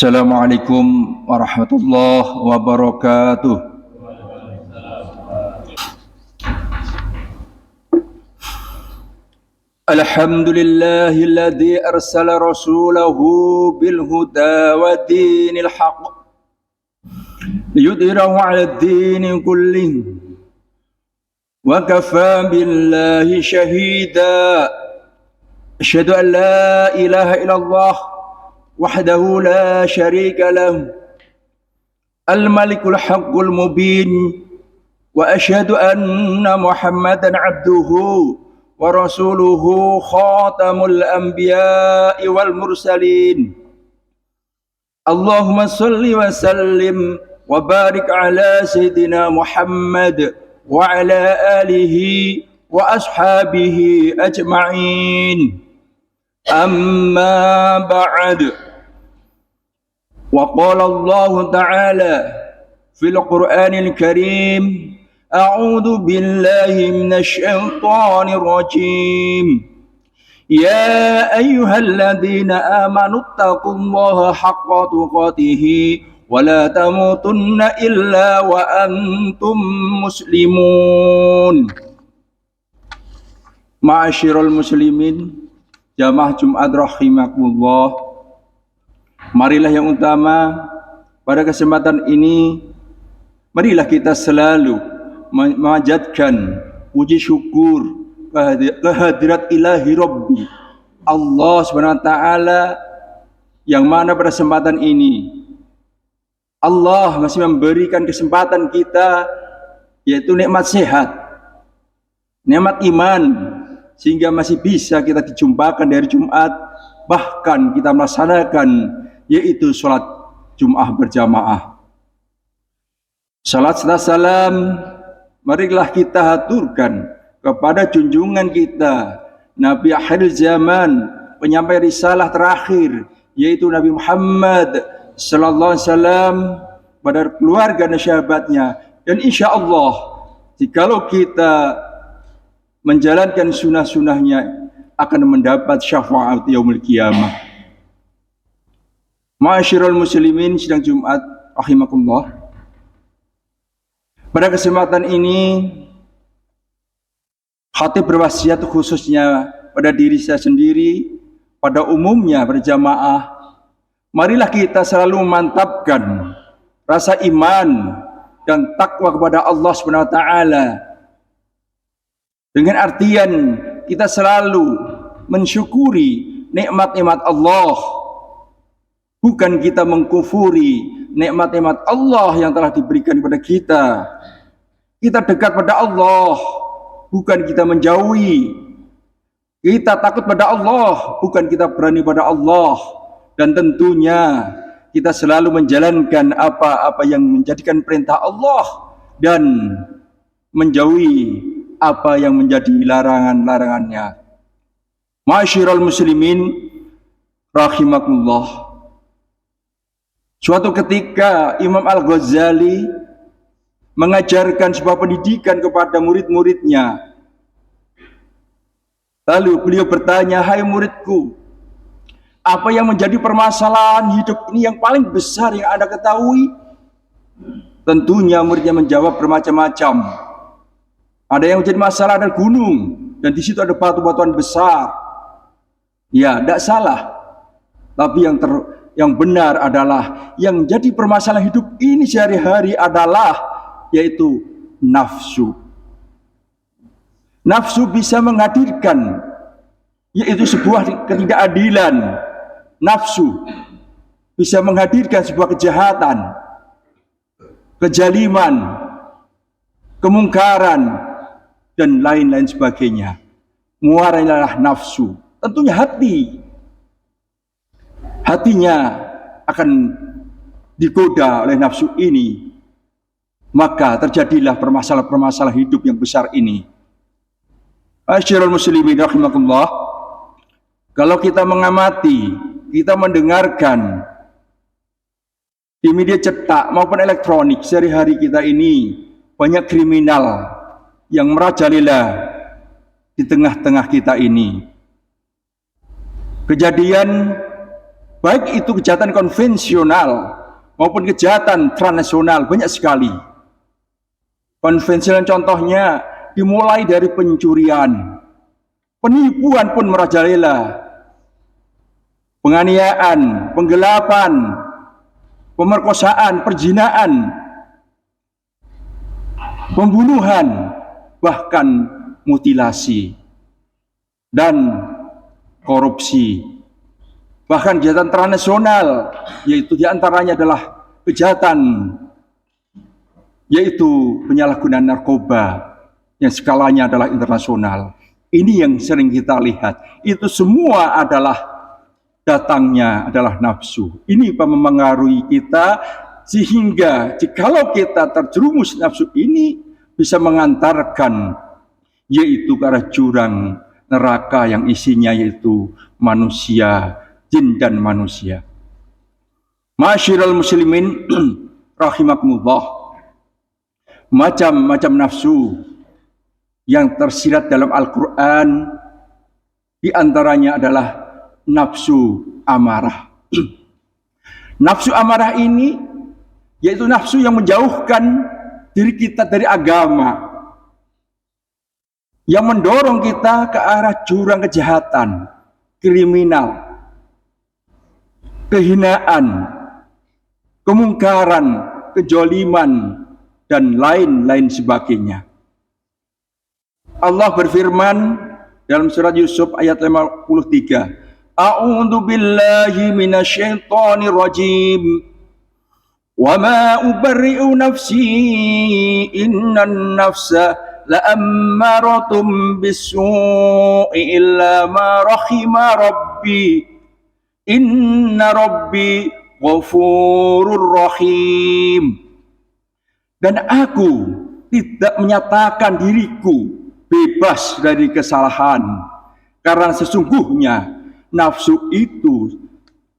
Assalamualaikum warahmatullahi wabarakatuh. Alhamdulillahilladzi arsala rasulahu bil huda wa dinil haqq liyudhhirahu 'ala ad-dini kullih wa kafaa billahi shahida. Asyhadu an la ilaha illallah wahdahu la syarika lahu al-malikul haqqul mubin wa asyhadu anna muhammadan abduhu wa rasuluhu khatamul anbiya'i wal mursalin. Allahumma salli wa sallim wa barik ala sayyidina Muhammad wa ala alihi wa ashabihi ajma'in. Amma ba'd. وقال الله تعالى في القرآن الكريم أعوذ بالله من الشيطان الرجيم يا أيها الذين آمنوا اتقوا الله حق تقاته ولا تموتن إلا وأنتم مسلمون. Ma'asyiral muslimin, jamaah Jumat rahimakumullah. Marilah yang utama pada kesempatan ini, marilah kita selalu memanjatkan puji syukur kehadirat ilahi Rabbi Allah Subhanahu wa taala, yang mana pada kesempatan ini Allah masih memberikan kesempatan kita, yaitu nikmat sehat, nikmat iman, sehingga masih bisa kita dijumpakan dari Jumat, bahkan kita melaksanakan yaitu sholat Jum'ah berjamaah. Salat serta salam marilah kita haturkan kepada junjungan kita, Nabi akhir zaman, penyampai risalah terakhir, yaitu Nabi Muhammad sallallahu alaihi wasallam, pada keluarga dan sahabatnya. Dan insya Allah, jikalau kita menjalankan sunnah-sunnahnya, akan mendapat syafaat yaumul qiyamah. Ma'asyiral muslimin sidang Jumat rahimakumullah. Pada kesempatan ini, khatib berwasiat khususnya pada diri saya sendiri, pada umumnya berjamaah, marilah kita selalu memantapkan rasa iman dan takwa kepada Allah Subhanahu wa taala. Dengan artian kita selalu mensyukuri nikmat-nikmat Allah, bukan kita mengkufuri nikmat-nikmat Allah yang telah diberikan kepada kita. Kita dekat pada Allah, bukan kita menjauhi. Kita takut pada Allah, bukan kita berani pada Allah. Dan tentunya kita selalu menjalankan apa-apa yang menjadikan perintah Allah dan menjauhi apa yang menjadi larangan-larangannya. Ma'asyiral muslimin rahimakumullah. Suatu ketika Imam Al-Ghazali mengajarkan sebuah pendidikan kepada murid-muridnya. Lalu beliau bertanya, "Hai muridku, apa yang menjadi permasalahan hidup ini yang paling besar yang Anda ketahui?" Tentunya muridnya menjawab bermacam-macam. Ada yang menjadi masalah adalah gunung, dan di situ ada batu-batuan besar. Ya, tidak salah. Tapi yang benar adalah yang jadi permasalahan hidup ini sehari-hari adalah yaitu nafsu. Nafsu bisa menghadirkan yaitu sebuah ketidakadilan. Nafsu bisa menghadirkan sebuah kejahatan, kezaliman, kemungkaran, dan lain-lain sebagainya. Muaranya nafsu, tentunya hatinya akan digoda oleh nafsu ini, maka terjadilah permasalahan-permasalahan hidup yang besar ini. Ma'asyiral muslimin rahimakumullah, kalau kita mengamati, kita mendengarkan di media cetak maupun elektronik sehari-hari kita ini, banyak kriminal yang merajalela di tengah-tengah kita ini. Kejadian Baik itu kejahatan konvensional maupun kejahatan transnasional, banyak sekali. Konvensional contohnya dimulai dari pencurian, penipuan pun merajalela, penganiayaan, penggelapan, pemerkosaan, perzinaan, pembunuhan, bahkan mutilasi dan korupsi. Bahkan kejahatan transnasional, yaitu diantaranya adalah kejahatan, yaitu penyalahgunaan narkoba yang skalanya adalah internasional. Ini yang sering kita lihat. Itu semua adalah datangnya adalah nafsu. Ini mempengaruhi kita sehingga jikalau kita terjerumus nafsu ini bisa mengantarkan yaitu ke arah jurang neraka yang isinya yaitu manusia, jin dan manusia. Masyiral muslimin rahimakumullah. Macam-macam nafsu yang tersirat dalam Al-Quran diantaranya adalah nafsu amarah. Nafsu amarah ini yaitu nafsu yang menjauhkan diri kita dari agama, yang mendorong kita ke arah jurang kejahatan, kriminal, kehinaan, kemungkaran, kejoliman, dan lain-lain sebagainya. Allah berfirman dalam surat Yusuf ayat 53, A'udzu billahi minasyaitonir rajim. Wa ma ubarri'u nafsi innan nafsa la'ammaratun bis-su'i illa ma rahima rabbi. Inna rabbi ghafurur rahim. Dan aku tidak menyatakan diriku bebas dari kesalahan, karena sesungguhnya nafsu itu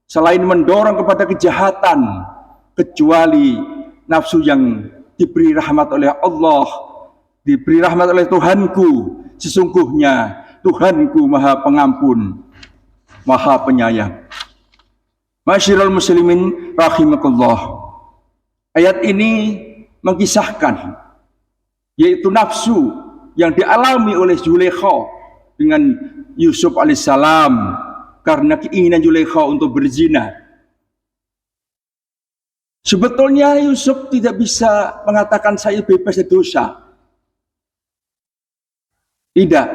selain mendorong kepada kejahatan, kecuali nafsu yang diberi rahmat oleh Allah, diberi rahmat oleh Tuhanku. Sesungguhnya Tuhanku Maha Pengampun, Maha Penyayang. Masyiral muslimin rahimakumullah. Ayat ini mengisahkan yaitu nafsu yang dialami oleh Zulaikha dengan Yusuf alaihissalam karena keinginan Zulaikha untuk berzina. Sebetulnya Yusuf tidak bisa mengatakan saya bebas dari dosa. Tidak.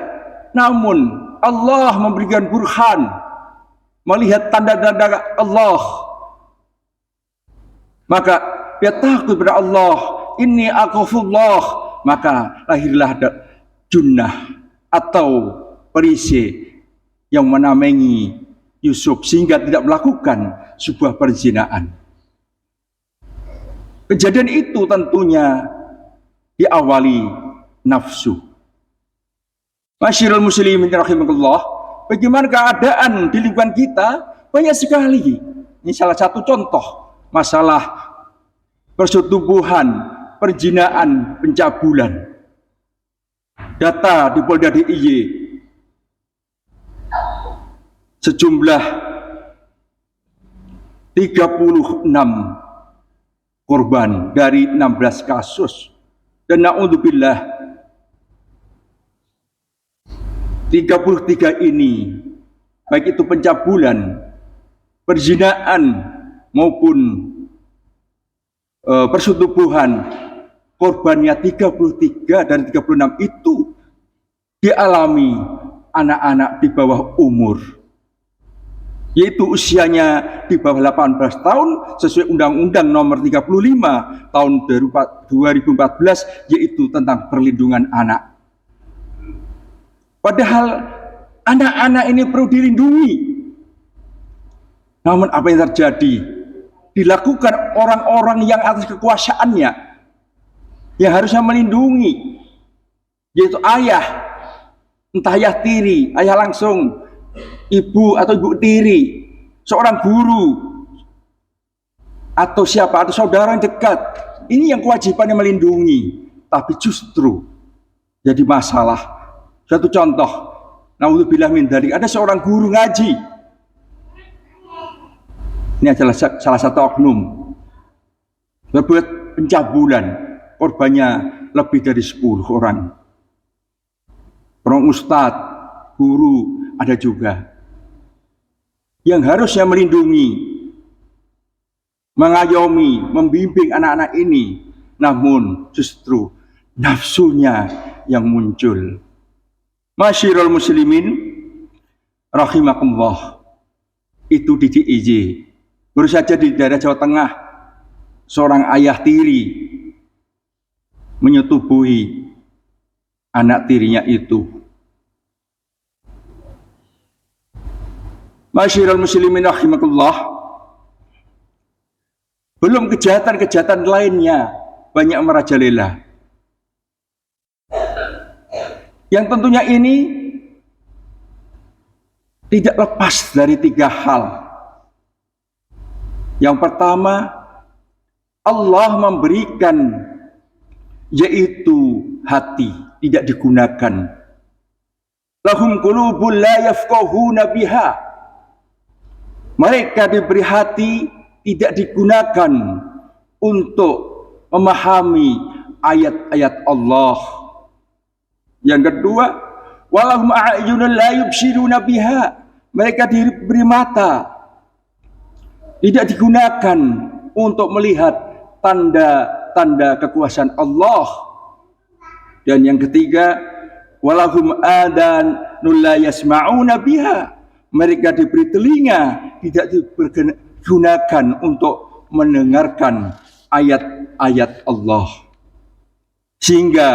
Namun Allah memberikan burhan, melihat tanda-tanda Allah. Maka dia takut kepada Allah. Inni akhafullah. Maka lahirlah junnah atau perisai yang menamengi Yusuf sehingga tidak melakukan sebuah perzinaan. Kejadian itu tentunya diawali nafsu. Masyiral muslimin rahimakumullah, bagaimana keadaan di lingkungan kita? Banyak sekali. Ini salah satu contoh masalah persetubuhan, perzinaan, pencabulan. Data di Polda DIY sejumlah 36 korban dari 16 kasus. Dan na'udzubillah 33 ini, baik itu pencabulan, perzinaan maupun persetubuhan, korbannya 33 dan 36 itu dialami anak-anak di bawah umur, yaitu usianya di bawah 18 tahun sesuai Undang-Undang Nomor 35 tahun 2014 yaitu tentang perlindungan anak. Padahal anak-anak ini perlu dilindungi. Namun apa yang terjadi? Dilakukan orang-orang yang atas kekuasaannya, yang harusnya melindungi, yaitu ayah, entah ayah tiri, ayah langsung, ibu atau ibu tiri, seorang guru, atau siapa, atau saudara yang dekat. Ini yang kewajibannya melindungi, tapi justru jadi masalah. Satu contoh, naudzubillah min dzalik, ada seorang guru ngaji, Ini adalah salah satu oknum berbuat pencabulan, korbannya lebih dari 10 orang. Orang ustadz, guru ada juga yang harusnya melindungi, mengayomi, membimbing anak-anak ini, namun justru nafsunya yang muncul. Masyirul muslimin rahimakumullah, itu di DIY. Baru saja di daerah Jawa Tengah, seorang ayah tiri menyetubuhi anak tirinya itu. Masyirul muslimin rahimakumullah, belum kejahatan-kejahatan lainnya banyak merajalela. Yang tentunya ini tidak lepas dari 3 hal. Yang pertama, Allah memberikan, yaitu hati, tidak digunakan. Lahum qulubun la yafqahuna biha. Mereka diberi hati, tidak digunakan untuk memahami ayat-ayat Allah. Yang kedua, walahum a'yunun la yubsiruna biha. Mereka diberi mata, tidak digunakan untuk melihat tanda-tanda kekuasaan Allah. Dan yang ketiga, walahum adanun la yasma'una biha. Mereka diberi telinga, tidak digunakan untuk mendengarkan ayat-ayat Allah. Sehingga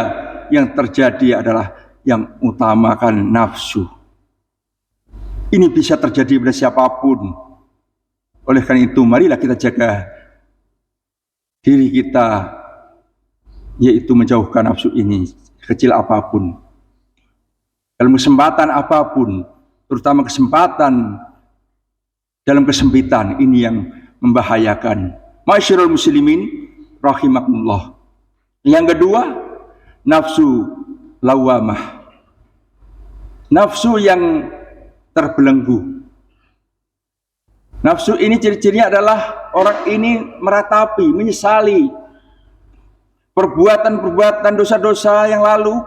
yang terjadi adalah yang utamakan nafsu. Ini bisa terjadi pada siapapun. Oleh karena itu, marilah kita jaga diri kita, yaitu menjauhkan nafsu ini, kecil apapun. Dalam kesempatan apapun, terutama kesempatan dalam kesempitan, ini yang membahayakan. Masyarul muslimin rahimakumullah. Yang kedua, nafsu lawamah. Nafsu yang terbelenggu. Nafsu ini ciri-cirinya adalah orang ini meratapi, menyesali perbuatan-perbuatan dosa-dosa yang lalu.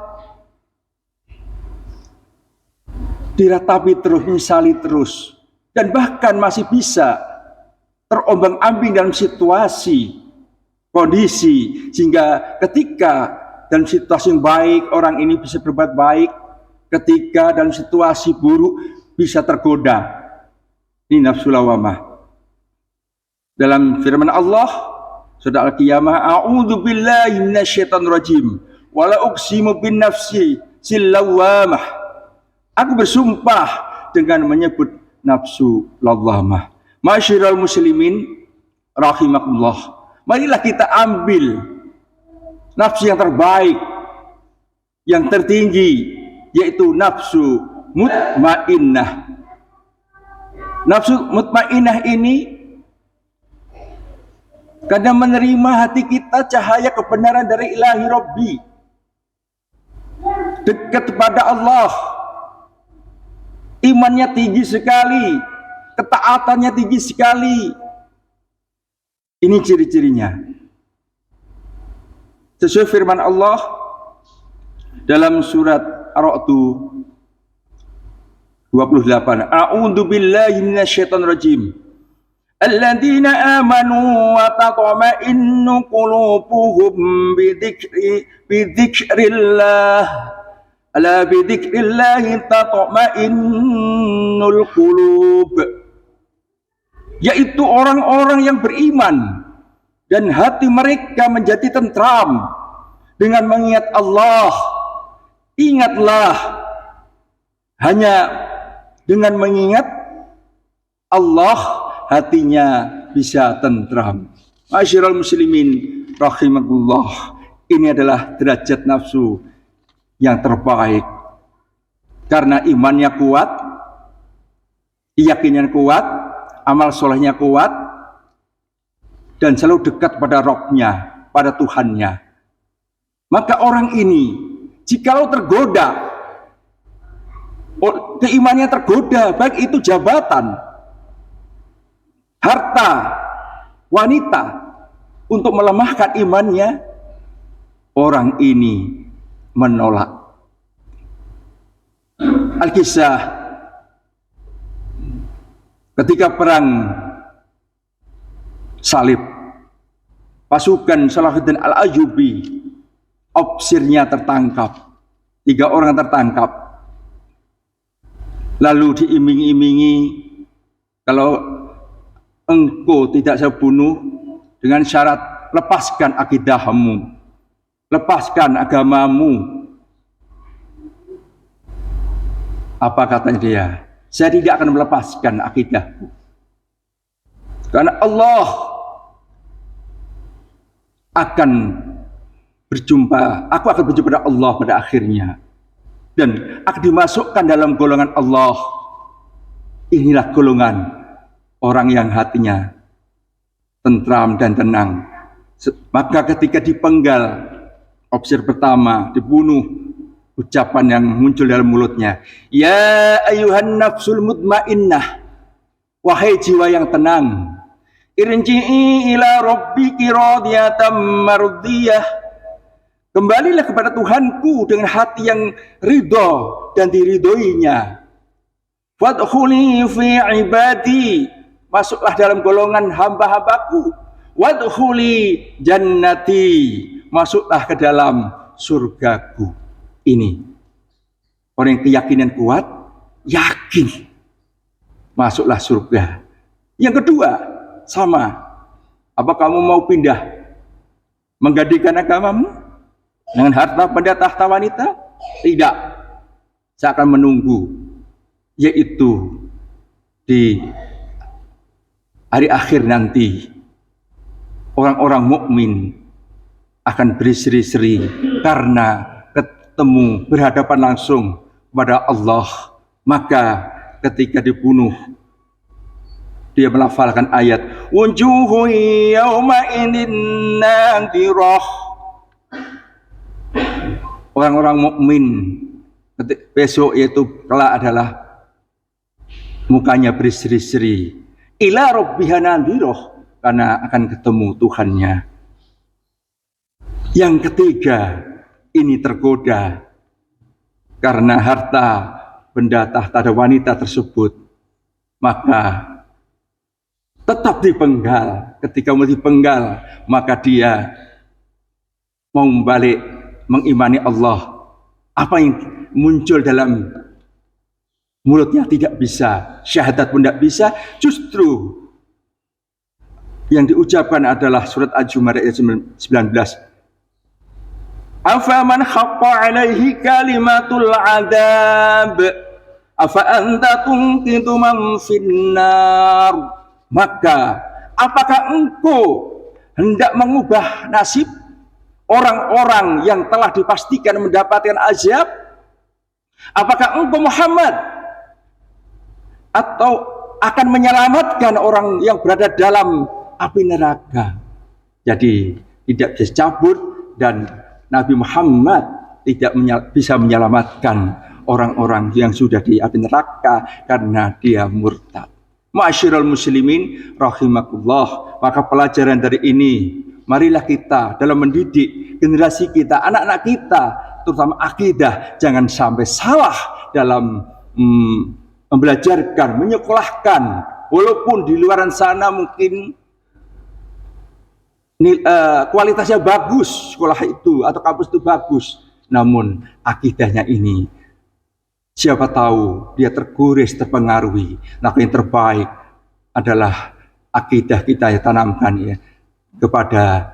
Diratapi terus, menyesali terus, dan bahkan masih bisa terombang-ambing dalam situasi, kondisi, sehingga ketika dalam situasi yang baik orang ini bisa berbuat baik, ketika dalam situasi buruk bisa tergoda. Ini nafsu lawamah. Dalam firman Allah surat Al-Qiyamah, a'udzu billahi minasyaitonir rajim wa la uqsimu bin nafsi lawamah. Aku bersumpah dengan menyebut nafsu lawamah. Masyiral muslimin rahimakumullah. Marilah kita ambil nafsu yang terbaik, yang tertinggi, yaitu nafsu mutmainnah. Nafsu mutmainnah ini karena menerima hati kita cahaya kebenaran dari ilahi Rabbi, dekat kepada Allah, imannya tinggi sekali, ketaatannya tinggi sekali. Ini ciri-cirinya. Sesuai firman Allah dalam surat Ar-Ra'd 28. A'udzu billahi minasyaitonir rajim. Alladzina amanu wa tatma'innu qulubuhum bidzikrillah. Ala bidzikrillah tatma'innul qulub. Yaitu orang-orang yang beriman dan hati mereka menjadi tentram dengan mengingat Allah. Ingatlah, hanya dengan mengingat Allah hatinya bisa tentram. Masyarul muslimin rahimakumullah. Ini adalah derajat nafsu yang terbaik. Karena imannya kuat, keyakinan kuat, amal solehnya kuat, dan selalu dekat pada Rabb-nya, pada Tuhannya. Maka orang ini, jikalau tergoda, keimannya tergoda, baik itu jabatan, harta, wanita untuk melemahkan imannya, orang ini menolak. Al-Kisah ketika perang salib, pasukan Salahuddin Al-Ayyubi, opsirnya tertangkap, 3 orang tertangkap, lalu diiming-imingi, kalau engkau tidak saya bunuh dengan syarat lepaskan akidahmu, lepaskan agamamu. Apa katanya dia? Saya tidak akan melepaskan akidahku, karena Allah akan berjumpa, aku akan berjumpa dengan Allah pada akhirnya, dan akan dimasukkan dalam golongan Allah. Inilah golongan orang yang hatinya tentram dan tenang. Maka ketika dipenggal, opsir pertama dibunuh, ucapan yang muncul dalam mulutnya, ya ayuhan nafsul mutmainnah, wahai jiwa yang tenang, irji'i ila rabbiki radiyatan mardiyah, kembalilah kepada Tuhanku dengan hati yang ridho dan diridhoinya. Wadkhuli fi ibadi, masuklah dalam golongan hamba-hambaku. Wadkhuli jannati, masuklah ke dalam surgaku. Ini orang yang keyakinan kuat, yakin masuklah surga. Yang kedua sama, apa kamu mau pindah menggantikan agamamu dengan harta benda tahta wanita? Tidak, saya akan menunggu, yaitu di hari akhir nanti orang-orang mukmin akan berseri-seri karena ketemu, berhadapan langsung kepada Allah. Maka ketika dibunuh, dia melafalkan ayat wujuhu yawma idin nadirah. Orang-orang mukmin besok yaitu kelak adalah mukanya berseri-seri, ila rabbiha nadirah, karena akan ketemu Tuhannya. Yang ketiga, ini tergoda karena harta benda tahta dan wanita tersebut, maka tetap dipenggal. Ketika mau dipenggal, maka dia mau balik mengimani Allah. Apa yang muncul dalam mulutnya tidak bisa, syahadat pun tidak bisa, justru yang diucapkan adalah surat Al-Zumar ayat 19. Afaman khaqqa alaihi kalimatul adab afa anta tunqidu man finnar. Maka apakah engkau hendak mengubah nasib orang-orang yang telah dipastikan mendapatkan azab? Apakah engkau Muhammad atau akan menyelamatkan orang yang berada dalam api neraka? Jadi tidak bisa cabut, dan Nabi Muhammad tidak bisa menyelamatkan orang-orang yang sudah di api neraka karena dia murtad. Ma'asyiral muslimin rahimakumullah. Maka pelajaran dari ini, marilah kita dalam mendidik generasi kita, anak-anak kita, terutama akidah, jangan sampai salah dalam membelajarkan, menyekolahkan. Walaupun di luaran sana mungkin kualitasnya bagus, sekolah itu atau kampus itu bagus, namun akidahnya ini siapa tahu dia tergores, terpengaruhi. Nah, yang terbaik adalah akidah kita yang tanamkan ya kepada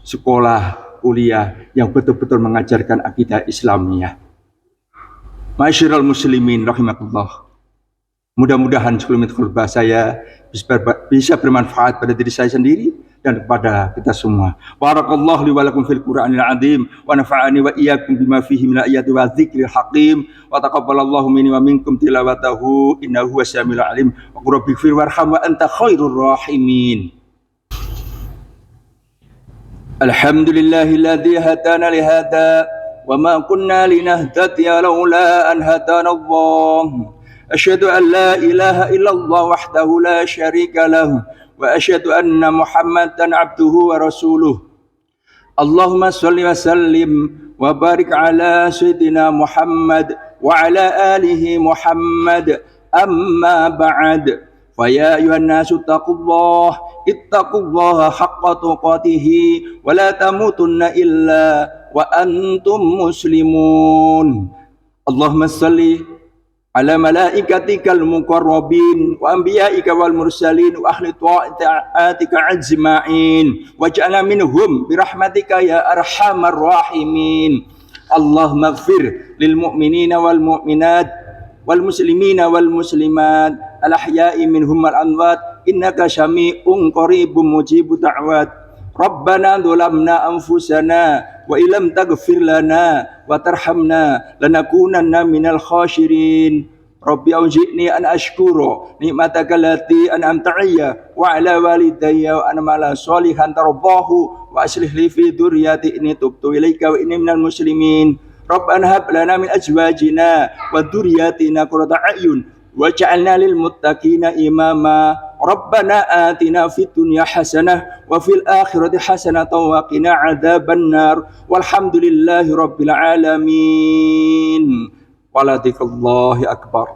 sekolah, kuliah yang betul-betul mengajarkan akidah Islamiyah. Ma'asyiral muslimin rahimakumullah. Mudah-mudahan sebelum itu khutbah saya bisa bermanfaat pada diri saya sendiri dan kepada kita semua. Barakallahu li wa lakum fil Qur'anil azim wa nafa'ani wa iyyakum bima fihi min ayati wa dzikril hakim wa taqabbalallahu minni wa minkum tilawatahu innahu wasamiul alim wa rabbighfir warham wa anta khairur rahimin. Alhamdulillahilladzi hadana li hadza wa ma kunna linahtadiya laula an hadana Allah. أشهد أن لا إله إلا الله وحده لا شريك له وأشهد أن محمدا عبده ورسوله اللهم صل وسلم وبارك على سيدنا محمد وعلى آله محمد أما بعد فيا أيها الناس اتقوا الله حق تقاته ولا تموتن إلا وأنتم مسلمون اللهم صل على ملائكتك المقربين وأنبيائك والمرسلين وأهل طاعتك أجمعين واجعلنا منهم برحمتك يا أرحم الراحمين اللهم اغفر للمؤمنين والمؤمنات والمسلمين والمسلمات الأحياء منهم والأموات إنك سميع قريب مجيب دعوات ربنا ظلمنا أنفسنا وإن لم تغفر لنا وترحمنا لنكونن من الخاسرين ربي أوزعني أن أشكر نعمتك التي أنعمت علي وعلى والدي وأن أعمل صالحا ترضاه وأصلح لي في ذريتي إني تبت إليك وإني من المسلمين ربنا هب لنا من أزواجنا وذرياتنا قرة أعين واجعلنا للمتقين إماما ربنا آتنا في الدنيا حسنة وفي الآخرة حسنة وقنا عذاب النار والحمد لله رب العالمين ولذكر الله أكبر.